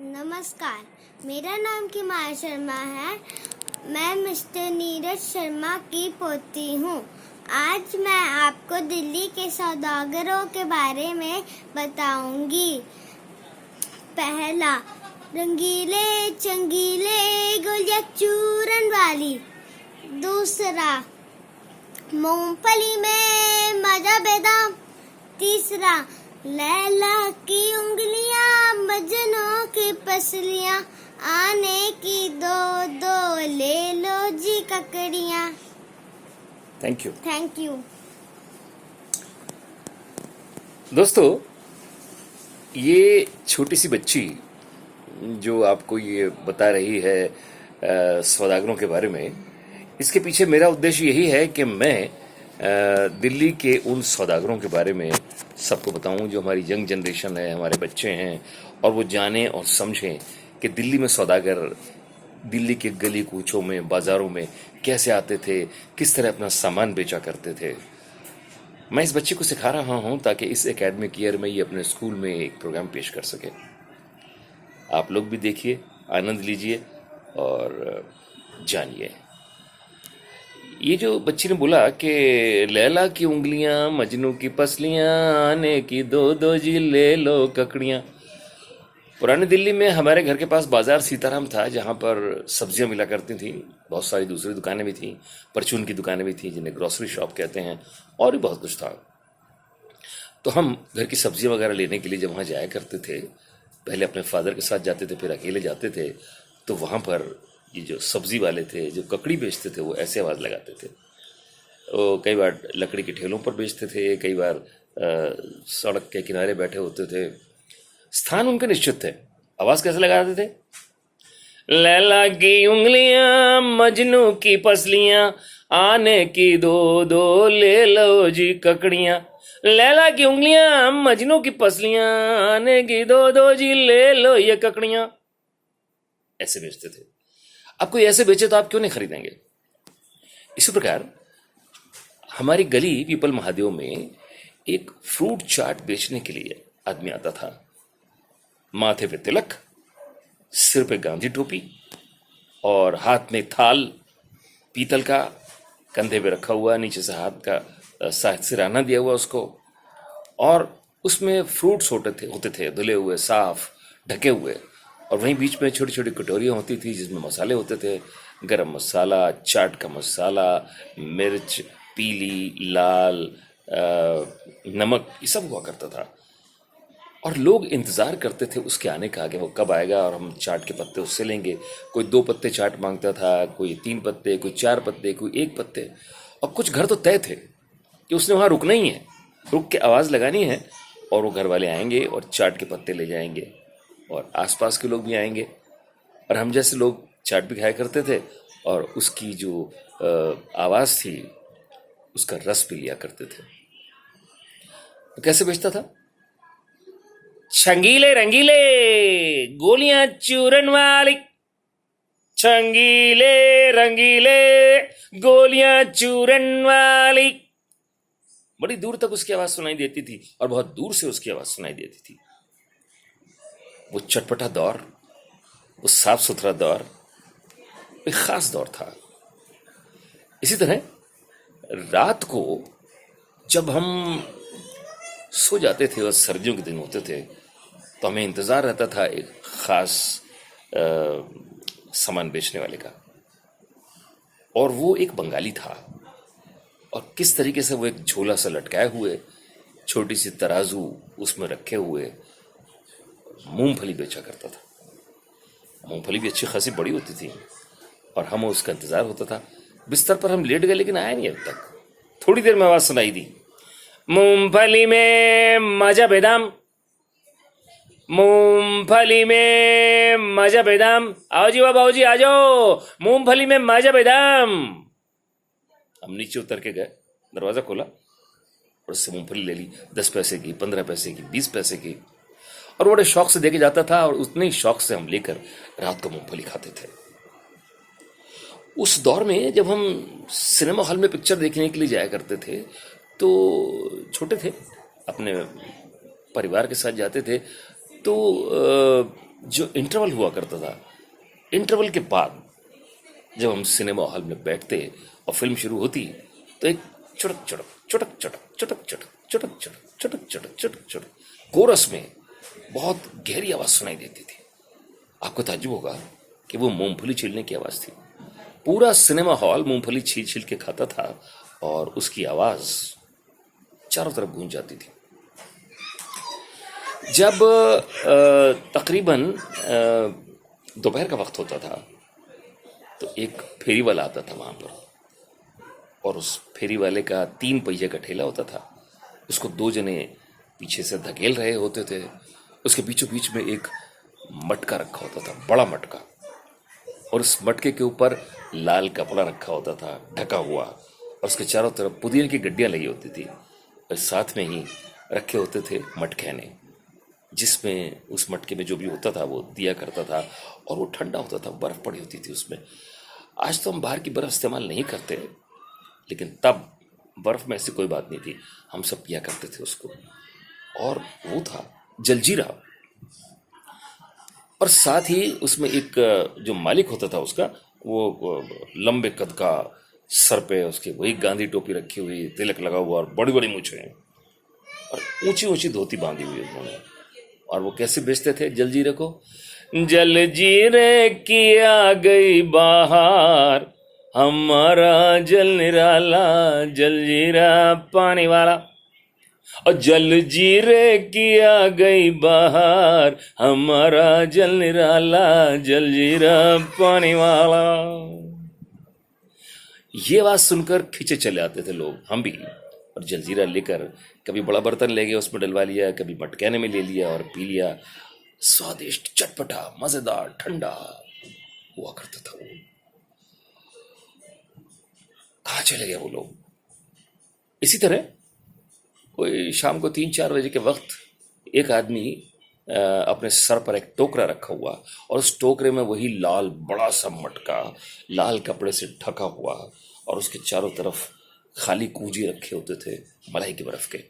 नमस्कार, मेरा नाम किमाया शर्मा है। मैं मिस्टर नीरज शर्मा की पोती हूँ। आज मैं आपको दिल्ली के सौदागरों के बारे में बताऊंगी। पहला, रंगीले चंगीले गोलियां चूरन वाली। दूसरा, मूंगफली में मजा बेदाम। तीसरा, लैला की उंगलियां मजनू की पसलियां, आने की दो दो ले लो जी ककड़ियां। Thank you. दोस्तों, ये छोटी सी बच्ची जो आपको ये बता रही है सौदागरों के बारे में, इसके पीछे मेरा उद्देश्य यही है कि मैं दिल्ली के उन सौदागरों के बारे में सबको बताऊं जो हमारी यंग जनरेशन है, हमारे बच्चे हैं, और वो जानें और समझें कि दिल्ली में सौदागर दिल्ली के गली कूचों में, बाजारों में कैसे आते थे, किस तरह अपना सामान बेचा करते थे। मैं इस बच्चे को सिखा रहा हूं ताकि इस एकेडमिक ईयर में ये अपने स्कूल में एक प्रोग्राम पेश कर सके। आप लोग भी देखिए, आनंद लीजिए और जानिए। ये जो बच्ची ने बोला कि लैला की उंगलियां मजनू की पसलियां, आने की दो दो जी ले लो ककड़ियां। पुरानी दिल्ली में हमारे घर के पास बाजार सीताराम था, जहां पर सब्जियां मिला करती थी। बहुत सारी दूसरी दुकानें भी थी, परचून की दुकानें भी थी जिन्हें ग्रोसरी शॉप कहते हैं, और भी बहुत कुछ था। तो हम घर की सब्जियां वगैरह लेने के लिए जब वहाँ जाया करते थे, पहले अपने फादर के साथ जाते थे, फिर अकेले जाते थे, तो वहाँ पर ये जो सब्जी वाले थे, जो ककड़ी बेचते थे, वो ऐसे आवाज़ लगाते थे। वो कई बार लकड़ी के ठेलों पर बेचते थे, कई बार सड़क के किनारे बैठे होते थे। स्थान उनके निश्चित थे। आवाज़ कैसे लगाते थे? लैला की उंगलियां मजनू की पसलियां, आने की दो दो ले लो जी ककड़ियां। लैला की उंगलियां मजनू की पसलियां, आने की दो दो जी ले लो ये ककड़ियां। ऐसे बेचते थे। अब कोई ऐसे बेचे तो आप क्यों नहीं खरीदेंगे? इसी प्रकार हमारी गली पीपल महादेव में एक फ्रूट चाट बेचने के लिए आदमी आता था। माथे पे तिलक, सिर पे गांधी टोपी और हाथ में थाल पीतल का, कंधे पे रखा हुआ, नीचे से हाथ का सिराना दिया हुआ उसको, और उसमें फ्रूट्स होते थे धुले हुए, साफ, ढके हुए, और वहीं बीच में छोटी छोटी कटोरियाँ होती थी जिसमें मसाले होते थे। गरम मसाला, चाट का मसाला, मिर्च, पीली, लाल, नमक, ये सब हुआ करता था। और लोग इंतज़ार करते थे उसके आने का कि वो कब आएगा और हम चाट के पत्ते उससे लेंगे। कोई 2 पत्ते चाट मांगता था, कोई 3 पत्ते, कोई 4 पत्ते, कोई 1 पत्ते। और कुछ घर तो तय थे कि उसने वहाँ रुकना ही है, रुक के आवाज़ लगानी है, और वो घर वाले आएंगे और चाट के पत्ते ले जाएंगे, और आसपास के लोग भी आएंगे, और हम जैसे लोग चाट भी खाया करते थे, और उसकी जो आवाज़ थी उसका रस भी लिया करते थे। तो कैसे बेचता था? छंगीले रंगीले गोलियां चूरन वाली, छंगीले रंगीले गोलियां चूरन वाली। बड़ी दूर तक उसकी आवाज सुनाई देती थी, और बहुत दूर से उसकी आवाज सुनाई देती थी। वो चटपटा दौर, वो साफ सुथरा दौर एक खास दौर था। इसी तरह रात को जब हम सो जाते थे और सर्दियों के दिन होते थे, तो हमें इंतज़ार रहता था एक ख़ास सामान बेचने वाले का, और वो एक बंगाली था। और किस तरीके से वो एक झोला सा लटकाए हुए, छोटी सी तराजू उसमें रखे हुए मूंगफली बेचा करता था। मूंगफली भी अच्छी खासी बड़ी होती थी, और हमें उसका इंतज़ार होता था। बिस्तर पर हम लेट गए, लेकिन आया नहीं अब तक। थोड़ी देर में आवाज़ सुनाई दी, मूंगफली में मजा बेदाम, मूंगफली में मजा बेदाम, आओ जी बाबा, आओ जी, आ जाओ, मूंगफली में मजा बेदाम। हम नीचे उतर के गए, दरवाजा खोला और उससे मूंगफली ले ली, 10 पैसे की, 15 पैसे की, 20 पैसे की, और बड़े शौक से देके जाता था, और उतने ही शौक से हम लेकर रात को मूंगफली खाते थे। उस दौर में जब हम सिनेमा हॉल में पिक्चर देखने के लिए जाया करते थे, तो छोटे थे, अपने परिवार के साथ जाते थे, तो जो इंटरवल हुआ करता था, इंटरवल के बाद जब हम सिनेमा हॉल में बैठते और फिल्म शुरू होती तो एक चुटक चुटक चुटक चुटक चुटक चुटक चुटक चुटक चुटक चुटक चुटक चुटक कोरस में बहुत गहरी आवाज सुनाई देती थी। आपको ताज्जुब होगा कि वो मूंगफली छीलने की आवाज थी। पूरा सिनेमा हॉल मूंगफली छील छील के खाता था और उसकी आवाज चारों तरफ गूंज जाती थी। जब तकरीबन दोपहर का वक्त होता था तो एक फेरी वाला आता था वहां पर, और उस फेरी वाले का 3 पहिए का ठेला होता था। उसको 2 जने पीछे से धकेल रहे होते थे। उसके बीचों बीच में एक मटका रखा होता था, बड़ा मटका, और उस मटके के ऊपर लाल कपड़ा रखा होता था ढका हुआ, और उसके चारों तरफ पुदीने की गड्डियां लगी होती थी, और साथ में ही रखे होते थे मटखैने, जिसमें उस मटके में जो भी होता था वो दिया करता था, और वो ठंडा होता था, बर्फ पड़ी होती थी उसमें। आज तो हम बाहर की बर्फ इस्तेमाल नहीं करते, लेकिन तब बर्फ में ऐसी कोई बात नहीं थी, हम सब पिया करते थे उसको। और वो था जलजीरा, और साथ ही उसमें एक जो मालिक होता था उसका, वो लंबे कद का, सर पे उसके वही गांधी टोपी रखी हुई, तिलक लगा हुआ और बड़ी बड़ी मूछें और ऊंची ऊंची धोती बांधी हुई उन्होंने। और वो कैसे बेचते थे जलजीरे को? जलजीरे की आ गई बाहर, हमारा जल निराला, जलजीरा पानी वाला। और जलजीरे की आ गई बाहर, हमारा जल निराला, जलजीरा पानी वाला। ये बात सुनकर खींचे चले आते थे लोग, हम भी, और जलजीरा लेकर कभी बड़ा बर्तन ले गए, उसमें डलवा लिया, कभी मटकैने में ले लिया और पी लिया। स्वादिष्ट, चटपटा, मजेदार, ठंडा हुआ करता था वो। कहाँ चले गए वो लोग? इसी तरह कोई शाम को 3-4 बजे के वक्त एक आदमी अपने सर पर एक टोकरा रखा हुआ, और उस टोकरे में वही लाल बड़ा सा मटका लाल कपड़े से ढका हुआ, और उसके चारों तरफ खाली कूजे रखे होते थे मलाई की बर्फ के।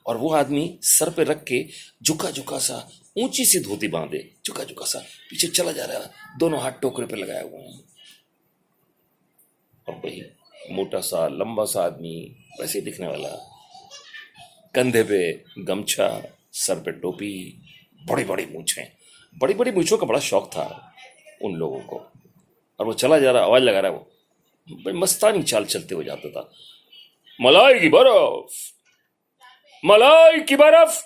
और वो आदमी सर पे रख के झुका झुका सा, ऊंची सी धोती बांधे, झुका झुका सा पीछे चला जा रहा है, दोनों हाथ टोकरे पे लगाए हुए हैं। और वही मोटा सा लंबा सा आदमी, वैसे ही दिखने वाला, कंधे पे गमछा, सर पे टोपी, बड़ी बड़ी मूछें। बड़ी बड़ी मूछों का बड़ा शौक था उन लोगों को। और वो चला जा रहा, आवाज लगा रहा है, वो बड़ी मस्तानी चाल चलते हुए जाता था। मलाई की बर्फ, मलाई की बर्फ,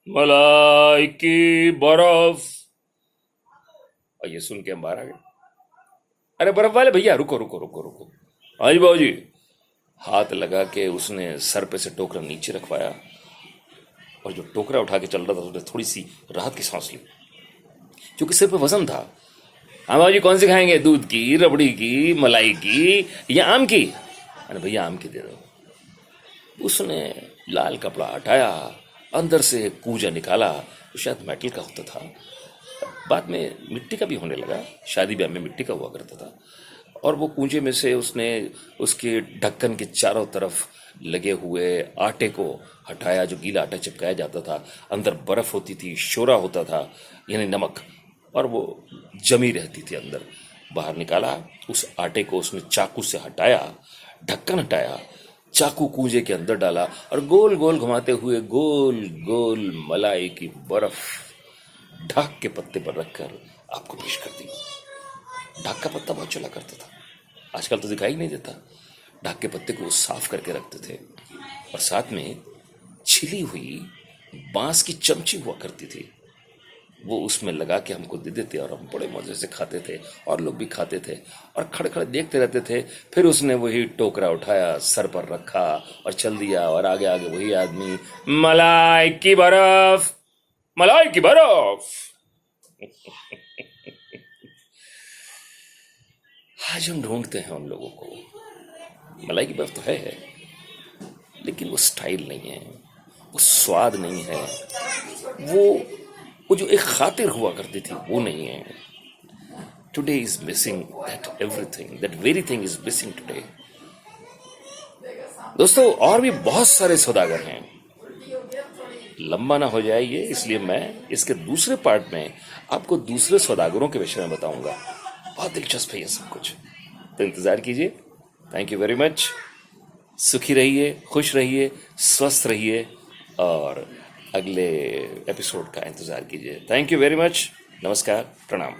मलाई की बर्फ। और ये सुन के हम बाहर आ गए। अरे बर्फ वाले भैया, रुको रुको रुको रुको। हाँ जी बाबूजी। हाथ लगा के उसने सर पे से टोकरा नीचे रखवाया, और जो टोकरा उठा के चल रहा था उसने थोड़ी सी राहत की सांस ली, क्योंकि सिर पे वजन था। हाँ बाबूजी, कौन सी खाएंगे? दूध की, रबड़ी की, मलाई की या आम की? अरे भैया आम की दे दो। उसने लाल कपड़ा हटाया, अंदर से कूजा निकाला, शायद मेटल का होता था, बाद में मिट्टी का भी होने लगा, शादी ब्याह में मिट्टी का हुआ करता था। और वो कूंजे में से उसने उसके ढक्कन के चारों तरफ लगे हुए आटे को हटाया, जो गीला आटा चिपकाया जाता था, अंदर बर्फ होती थी, शोरा होता था, यानी नमक, और वो जमी रहती थी अंदर। बाहर निकाला, उस आटे को उसने चाकू से हटाया, ढक्कन हटाया, चाकू कूंजे के अंदर डाला, और गोल गोल घुमाते हुए गोल गोल मलाई की बर्फ ढाक के पत्ते पर रखकर आपको पेश कर दी। ढाक का पत्ता बहुत चला करता था, आजकल तो दिखाई नहीं देता। ढाक के पत्ते को साफ करके रखते थे, और साथ में छिली हुई बांस की चमची हुआ करती थी, वो उसमें लगा के हमको दे देते, और हम बड़े मजे से खाते थे, और लोग भी खाते थे, और खड़े खड़े देखते रहते थे। फिर उसने वही टोकरा उठाया, सर पर रखा और चल दिया, और आगे आगे वही आदमी, मलाई की बर्फ, मलाई की बर्फ। आज हम ढूंढते हैं उन लोगों को। मलाई की बर्फ तो है, लेकिन वो स्टाइल नहीं है, वो स्वाद नहीं है, वो जो एक खातिर हुआ करती थी वो नहीं है। Today is missing that everything, that very thing is missing today. दोस्तों, और भी बहुत सारे सौदागर हैं, लंबा ना हो जाए ये, इसलिए मैं इसके दूसरे पार्ट में आपको दूसरे सौदागरों के विषय में बताऊंगा। बहुत दिलचस्प है ये सब कुछ, तो इंतजार कीजिए। Thank you very much. सुखी रहिए, खुश रहिए, स्वस्थ रहिए और अगले एपिसोड का इंतजार कीजिए। Thank you very much. नमस्कार, प्रणाम।